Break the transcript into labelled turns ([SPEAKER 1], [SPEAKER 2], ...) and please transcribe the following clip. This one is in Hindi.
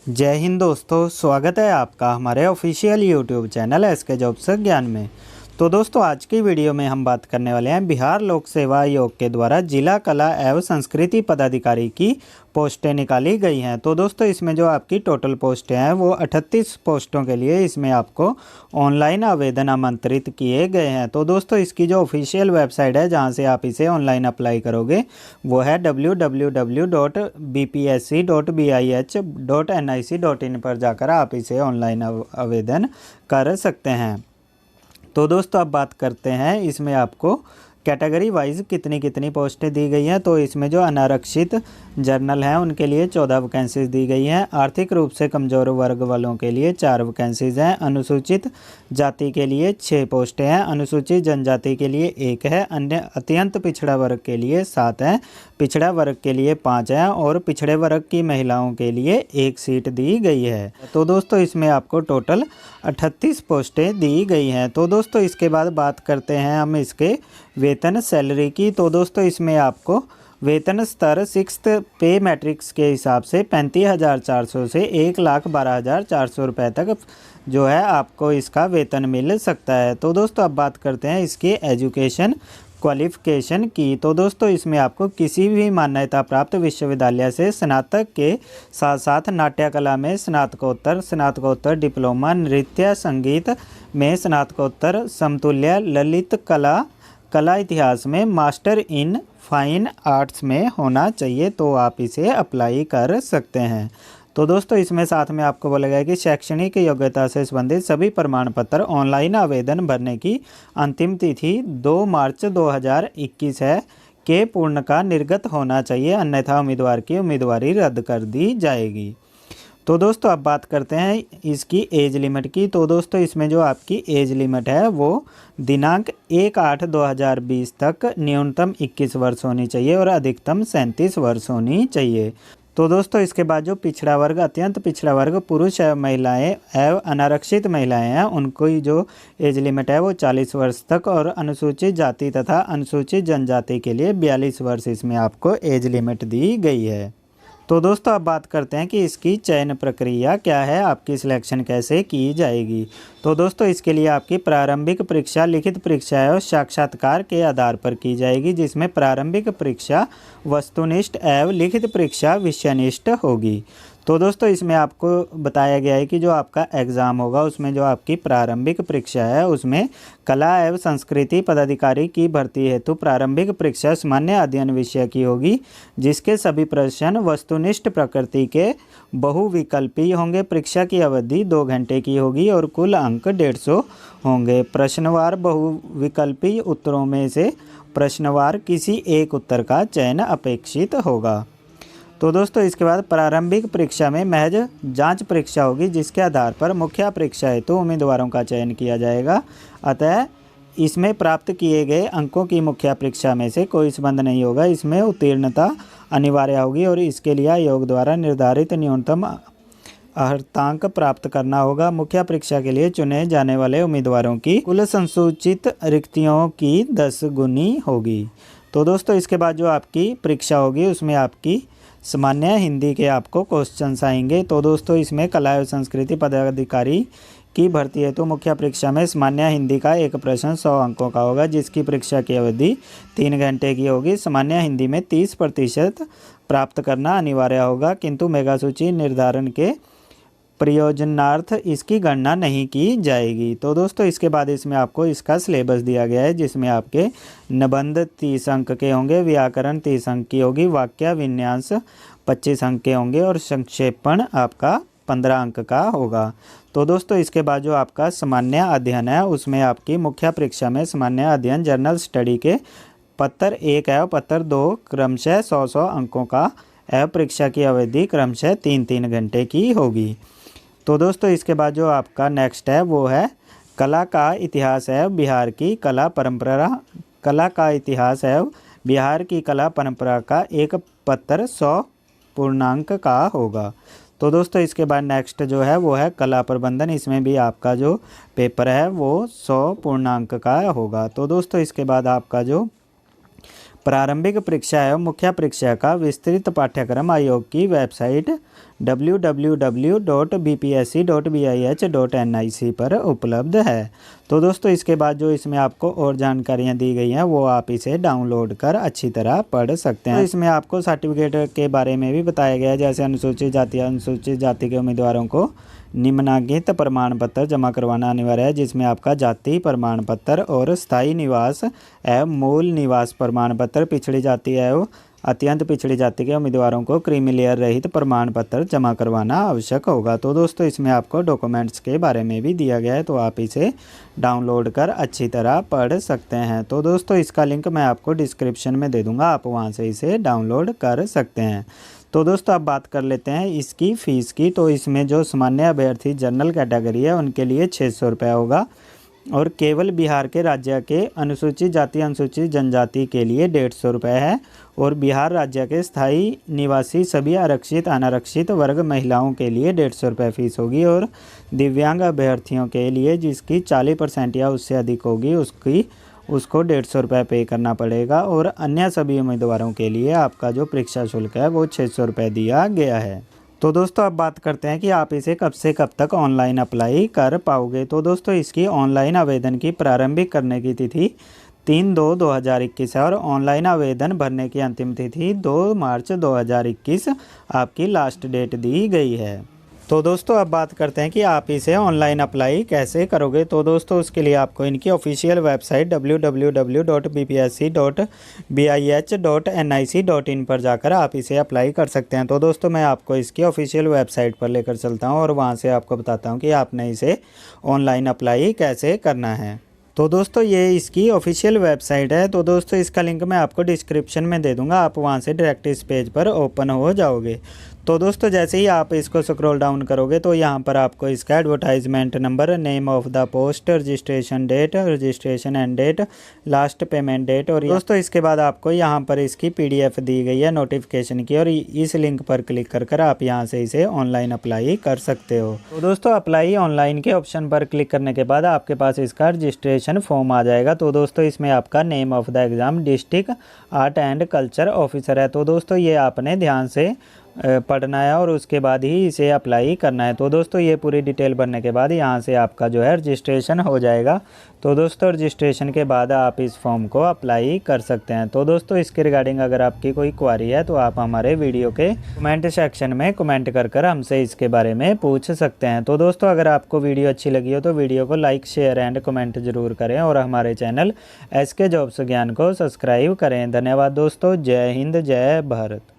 [SPEAKER 1] जय हिंद दोस्तों, स्वागत है आपका हमारे official YouTube channel SK jobs Gyan में। तो दोस्तों, आज की वीडियो में हम बात करने वाले हैं बिहार लोक सेवा आयोग के द्वारा जिला कला एवं संस्कृति पदाधिकारी की पोस्टें निकाली गई हैं। तो दोस्तों, इसमें जो आपकी टोटल पोस्टें हैं वो 38 पोस्टों के लिए इसमें आपको ऑनलाइन आवेदन आमंत्रित किए गए हैं। तो दोस्तों, इसकी जो ऑफिशियल वेबसाइट है जहां से आप इसे ऑनलाइन अप्लाई करोगे वो है www.bpsc.bih.nic.in पर जाकर आप इसे ऑनलाइन आवेदन कर सकते हैं। तो दोस्तों, अब बात करते हैं इसमें आपको कैटेगरी वाइज कितनी कितनी पोस्टें दी गई हैं। तो इसमें जो अनारक्षित जर्नल हैं उनके लिए 14 वैकेंसीज दी गई हैं। आर्थिक रूप से कमज़ोर वर्ग वालों के लिए 4 वैकेंसीज हैं। अनुसूचित जाति के लिए 6 पोस्टें हैं। अनुसूचित जनजाति के लिए 1 है। अन्य अत्यंत पिछड़ा वर्ग के लिए 7 हैं। पिछड़ा वर्ग के लिए 5 हैं और पिछड़े वर्ग की महिलाओं के लिए 1 सीट दी गई है। तो दोस्तों, इसमें आपको टोटल 38 पोस्टें दी गई हैं। तो दोस्तों, इसके बाद बात करते हैं हम इसके वेतन सैलरी की। तो दोस्तों, इसमें आपको वेतन स्तर 6th पे मैट्रिक्स के हिसाब से 35,400 से 1,12,400 रुपये तक जो है आपको इसका वेतन मिल सकता है। तो दोस्तों, अब बात करते हैं इसकी एजुकेशन क्वालिफ़िकेशन की। तो दोस्तों, इसमें आपको किसी भी मान्यता प्राप्त विश्वविद्यालय से स्नातक के साथ साथ नाट्य कला में स्नातकोत्तर डिप्लोमा, नृत्य संगीत में स्नातकोत्तर समतुल्य, ललित कला इतिहास में मास्टर इन फाइन आर्ट्स में होना चाहिए। तो आप इसे अप्लाई कर सकते हैं। तो दोस्तों, इसमें साथ में आपको बोला गया है कि शैक्षणिक योग्यता से संबंधित सभी प्रमाण पत्र ऑनलाइन आवेदन भरने की अंतिम तिथि 2 मार्च 2021 है के पूर्ण का निर्गत होना चाहिए, अन्यथा उम्मीदवार की उम्मीदवारी रद्द कर दी जाएगी। तो दोस्तों, अब बात करते हैं इसकी एज लिमिट की। तो दोस्तों, इसमें जो आपकी एज लिमिट है वो दिनांक 1/8/2020 तक न्यूनतम 21 वर्ष होनी चाहिए और अधिकतम 37 वर्ष होनी चाहिए। तो दोस्तों, इसके बाद जो पिछड़ा वर्ग, अत्यंत पिछड़ा वर्ग, पुरुष एवं महिलाएं एवं अनारक्षित महिलाएं हैं उनको जो एज लिमिट है वो 40 वर्ष तक और अनुसूचित जाति तथा अनुसूचित जनजाति के लिए 42 वर्ष इसमें आपको एज लिमिट दी गई है। तो दोस्तों, अब बात करते हैं कि इसकी चयन प्रक्रिया क्या है, आपकी सिलेक्शन कैसे की जाएगी। तो दोस्तों, इसके लिए आपकी प्रारंभिक परीक्षा, लिखित परीक्षा और साक्षात्कार के आधार पर की जाएगी, जिसमें प्रारंभिक परीक्षा वस्तुनिष्ठ एवं लिखित परीक्षा विषयनिष्ठ होगी। तो दोस्तों, इसमें आपको बताया गया है कि जो आपका एग्ज़ाम होगा उसमें जो आपकी प्रारंभिक परीक्षा है उसमें कला एवं संस्कृति पदाधिकारी की भर्ती हेतु प्रारंभिक परीक्षा सामान्य अध्ययन विषय की होगी, जिसके सभी प्रश्न वस्तुनिष्ठ प्रकृति के बहुविकल्पी होंगे। परीक्षा की अवधि 2 घंटे की होगी और कुल अंक 150 होंगे। प्रश्नवार बहुविकल्पी उत्तरों में से प्रश्नवार किसी एक उत्तर का चयन अपेक्षित होगा। तो दोस्तों, इसके बाद प्रारंभिक परीक्षा में महज जांच परीक्षा होगी, जिसके आधार पर मुख्य परीक्षा हेतु उम्मीदवारों का चयन किया जाएगा। अतः इसमें प्राप्त किए गए अंकों की मुख्य परीक्षा में से कोई संबंध नहीं होगा। इसमें उत्तीर्णता अनिवार्य होगी और इसके लिए आयोग द्वारा निर्धारित न्यूनतम अर्हतांक प्राप्त करना होगा। मुख्य परीक्षा के लिए चुने जाने वाले उम्मीदवारों की कुल संसूचित रिक्तियों की 10 गुनी होगी। तो दोस्तों, इसके बाद जो आपकी परीक्षा होगी उसमें आपकी सामान्य हिंदी के आपको क्वेश्चंस आएंगे। तो दोस्तों, इसमें कला एवं संस्कृति पदाधिकारी की भर्ती है तो मुख्य परीक्षा में सामान्य हिंदी का एक प्रश्न 100 अंकों का होगा, जिसकी परीक्षा की अवधि 3 घंटे की होगी। सामान्य हिंदी में 30% प्राप्त करना अनिवार्य होगा, किंतु मेगा सूची निर्धारण के प्रयोजनार्थ इसकी गणना नहीं की जाएगी। तो दोस्तों, इसके बाद इसमें आपको इसका सिलेबस दिया गया है, जिसमें आपके निबंध 30 अंक के होंगे, व्याकरण 30 अंक की होगी, वाक्य विन्यास 25 अंक के होंगे और संक्षेपण आपका 15 अंक का होगा। तो दोस्तों, इसके बाद जो आपका सामान्य अध्ययन है उसमें आपकी मुख्य परीक्षा में सामान्य अध्ययन जनरल स्टडी के पत्र 1 एवं पत्र 2 क्रमशः 100 अंकों का एवं परीक्षा की अवधि क्रमशः 3-3 घंटे की होगी। तो दोस्तों, इसके बाद जो आपका नेक्स्ट है वो है कला का इतिहास है बिहार की कला परंपरा। कला का इतिहास है बिहार की कला परंपरा का एक पत्र 100 पूर्णांक का होगा। तो दोस्तों, इसके बाद नेक्स्ट जो है वो है कला प्रबंधन। इसमें भी आपका जो पेपर है वो 100 पूर्णांक का होगा। तो दोस्तों, इसके बाद आपका जो प्रारंभिक परीक्षा एवं मुख्य परीक्षा का विस्तृत पाठ्यक्रम आयोग की वेबसाइट www.bpsc.bih.nic पर उपलब्ध है। तो दोस्तों इसके बाद जो इसमें आपको और जानकारियाँ दी गई हैं वो आप इसे डाउनलोड कर अच्छी तरह पढ़ सकते हैं। तो इसमें आपको सर्टिफिकेट के बारे में भी बताया गया है, जैसे अनुसूचित जाति के उम्मीदवारों को निम्नलिखित प्रमाण पत्र जमा करवाना अनिवार्य है, जिसमें आपका जाति प्रमाण पत्र और स्थायी निवास एवं मूल निवास प्रमाण पत्र, पिछड़ी जाति एवं अत्यंत पिछड़ी जाति के उम्मीदवारों को क्रीमी लेयर रहित प्रमाण पत्र जमा करवाना आवश्यक होगा। तो दोस्तों इसमें आपको डॉक्यूमेंट्स के बारे में भी दिया गया है, तो आप इसे डाउनलोड कर अच्छी तरह पढ़ सकते हैं। तो दोस्तों इसका लिंक मैं आपको डिस्क्रिप्शन में दे दूँगा, आप वहाँ से इसे डाउनलोड कर सकते हैं। तो दोस्तों अब बात कर लेते हैं इसकी फ़ीस की। तो इसमें जो सामान्य अभ्यर्थी जनरल कैटेगरी है उनके लिए 600 रुपये होगा, और केवल बिहार के राज्य के अनुसूचित जाति अनुसूचित जनजाति के लिए 150 रुपये है, और बिहार राज्य के स्थायी निवासी सभी आरक्षित अनारक्षित वर्ग महिलाओं के लिए 150 रुपये फ़ीस होगी, और दिव्यांग अभ्यर्थियों के लिए जिसकी 40% या उससे अधिक होगी उसको 150 रुपये पे करना पड़ेगा, और अन्य सभी उम्मीदवारों के लिए आपका जो परीक्षा शुल्क है वो 600 रुपये दिया गया है। तो दोस्तों अब बात करते हैं कि आप इसे कब से कब तक ऑनलाइन अप्लाई कर पाओगे। तो दोस्तों इसकी ऑनलाइन आवेदन की प्रारंभिक करने की तिथि 3/2/2021 है, और ऑनलाइन आवेदन भरने की अंतिम तिथि 2 मार्च 2021 आपकी लास्ट डेट दी गई है। तो दोस्तों अब बात करते हैं कि आप इसे ऑनलाइन अप्लाई कैसे करोगे। तो दोस्तों उसके लिए आपको इनकी ऑफिशियल वेबसाइट www.bpsc.bih.nic.in पर जाकर आप इसे अप्लाई कर सकते हैं। तो दोस्तों मैं आपको इसकी ऑफिशियल वेबसाइट पर लेकर चलता हूं और वहां से आपको बताता हूं कि आपने इसे ऑनलाइन अप्लाई कैसे करना है। तो दोस्तों ये इसकी ऑफिशियल वेबसाइट है। तो दोस्तों इसका लिंक मैं आपको डिस्क्रिप्शन में दे दूंगा, आप वहां से डायरेक्ट इस पेज पर ओपन हो जाओगे। तो दोस्तों जैसे ही आप इसको स्क्रॉल डाउन करोगे तो यहाँ पर आपको इसका advertisement number, name of the post, registration date, registration end date, last payment date, और दोस्तों इसके बाद आपको यहाँ पर इसकी PDF दी गई है नोटिफिकेशन की, और इस लिंक पर क्लिक कर आप यहाँ से इसे ऑनलाइन अप्लाई कर सकते हो। तो दोस्तों अप्लाई ऑनलाइन के ऑप्शन पर क्लिक करने के बाद आपके पास इसका रजिस्ट्रेशन फॉर्म आ जाएगा। तो दोस्तों इसमें आपका name of the exam district art and culture officer है। तो दोस्तों ये आपने ध्यान से पढ़ना है और उसके बाद ही इसे अप्लाई करना है। तो दोस्तों ये पूरी डिटेल भरने के बाद यहाँ से आपका जो है रजिस्ट्रेशन हो जाएगा। तो दोस्तों रजिस्ट्रेशन के बाद आप इस फॉर्म को अप्लाई कर सकते हैं। तो दोस्तों इसके रिगार्डिंग अगर आपकी कोई क्वारी है तो आप हमारे वीडियो के कमेंट सेक्शन में कमेंट कर हमसे इसके बारे में पूछ सकते हैं। तो दोस्तों अगर आपको वीडियो अच्छी लगी हो तो वीडियो को लाइक, शेयर एंड कमेंट जरूर करें, और हमारे चैनल SK जॉब्स ज्ञान को सब्सक्राइब करें। धन्यवाद दोस्तों। जय हिंद, जय भारत।